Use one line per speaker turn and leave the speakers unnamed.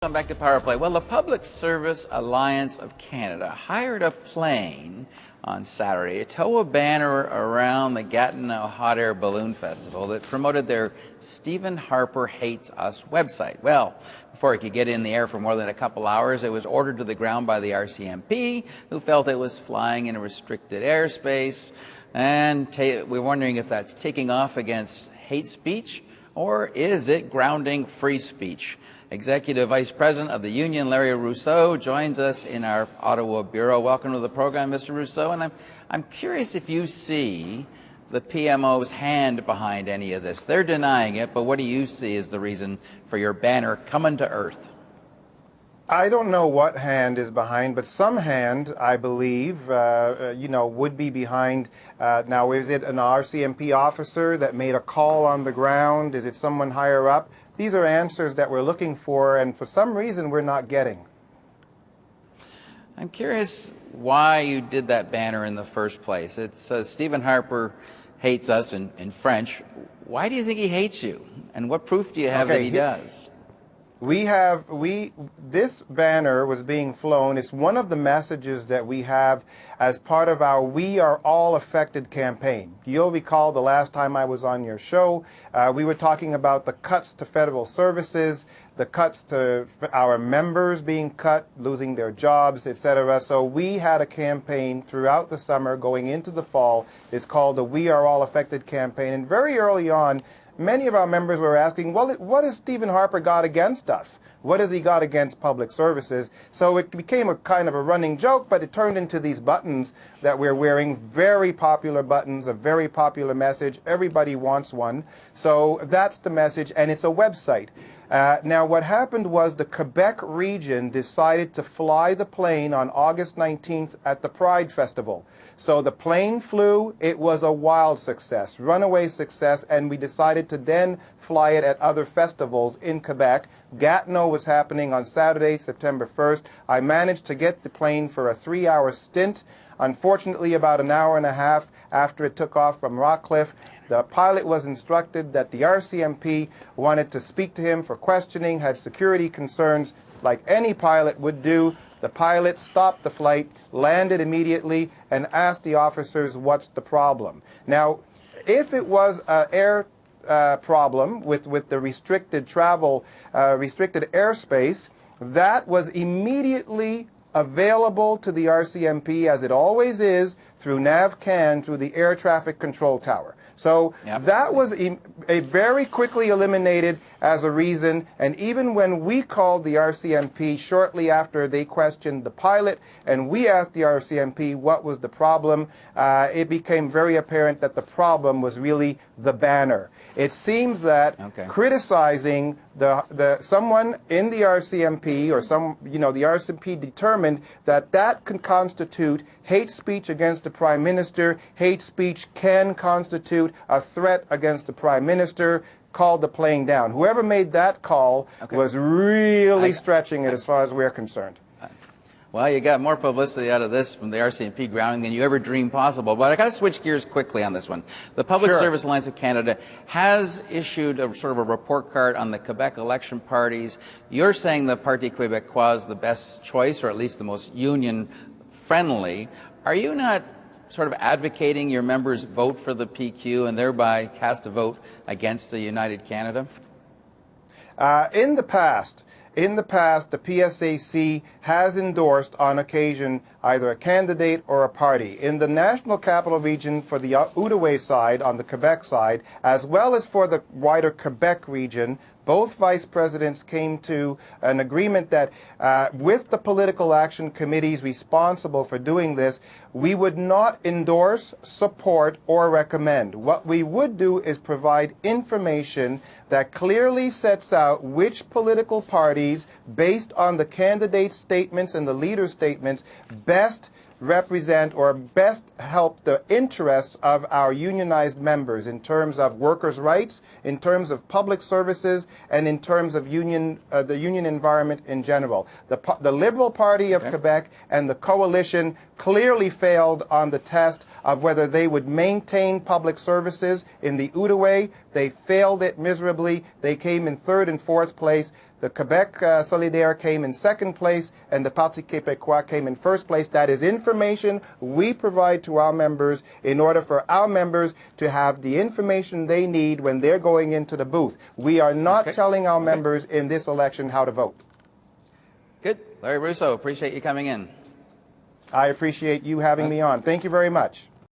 Welcome back to Power Play. Well, the Public Service Alliance of Canada hired a plane on Saturday to tow a banner around the Gatineau Hot Air Balloon Festival that promoted their Stephen Harper Hates Us website. Well, before it could get in the air for more than a couple hours, it was ordered to the ground by the RCMP, who felt it was flying in a restricted airspace. And we're wondering if that's taking off against hate speech, or is it grounding free speech? Executive Vice President of the Union, Larry Rousseau, joins us in our Ottawa Bureau. Welcome to the program, Mr. Rousseau. And I'm curious if you see the PMO's hand behind any of this. They're denying it, but what do you see as the reason for your banner coming to earth?
I don't know what hand is behind, but some hand, I believe, would be behind. Now, is it an RCMP officer that made a call on the ground? Is it someone higher up? These are answers that we're looking for, and for some reason we're not getting.
I'm curious why you did that banner in the first place. It says Stephen Harper hates us in French. Why do you think he hates you? And what proof do you have that he does? This
banner was being flown. It's one of the messages that we have as part of our We Are All Affected campaign. You'll recall the last time I was on your show, we were talking about the cuts to federal services, the cuts to our members being cut, losing their jobs, etc. So we had a campaign throughout the summer going into the fall. It's called the We Are All Affected campaign. And very early on, many of our members were asking, well, what has Stephen Harper got against us? What has he got against public services? So it became a kind of a running joke, but it turned into these buttons that we're wearing, very popular buttons, a very popular message. Everybody wants one. So that's the message, and it's a website. Now, what happened was the Quebec region decided to fly the plane on August 19th at the Pride Festival. So the plane flew. It was a wild success, runaway success, and we decided to then fly it at other festivals in Quebec. Gatineau was happening on Saturday, September 1st. I managed to get the plane for a 3-hour stint. Unfortunately, about an hour and a half after it took off from Rockcliffe, the pilot was instructed that the RCMP wanted to speak to him for questioning, had security concerns like any pilot would do. The pilot stopped the flight, landed immediately, and asked the officers, what's the problem? Now, if it was an air problem with the restricted travel, restricted airspace, that was immediately available to the RCMP, as it always is, through NAVCAN, through the Air Traffic Control Tower. So that was a very quickly eliminated as a reason, and even when we called the RCMP shortly after they questioned the pilot, and we asked the RCMP what was the problem, it became very apparent that the problem was really the banner. It seems that criticizing someone in the RCMP or the RCMP determined that that can constitute hate speech against the Prime Minister. Hate speech can constitute a threat against the Prime Minister. Called the plane down. Whoever made that call was really stretching it as far as we're concerned.
Well, you got more publicity out of this from the RCMP grounding than you ever dreamed possible. But I got to switch gears quickly on this one. The Public Service Alliance of Canada has issued a sort of a report card on the Quebec election parties. You're saying the Parti Québécois is the best choice, or at least the most union-friendly. Are you not sort of advocating your members vote for the PQ and thereby cast a vote against the United Canada?
In the past, the PSAC has endorsed on occasion either a candidate or a party. In the National Capital Region for the Outaouais side, on the Quebec side, as well as for the wider Quebec region, both vice presidents came to an agreement that with the political action committees responsible for doing this, we would not endorse, support, or recommend. What we would do is provide information that clearly sets out which political parties, based on the candidates' statements and the leaders' statements, best represent or best help the interests of our unionized members in terms of workers' rights, in terms of public services, and in terms of the union environment in general. The Liberal Party of Quebec and the Coalition clearly failed on the test of whether they would maintain public services in the Outaouais. They failed it miserably. They came in third and fourth place. The Quebec Solidaire came in second place, and the Parti Québécois came in first place. That is information we provide to our members in order for our members to have the information they need when they're going into the booth. We are not telling our members in this election how to vote.
Good. Larry Russo, appreciate you coming in.
I appreciate you having me on. Thank you very much.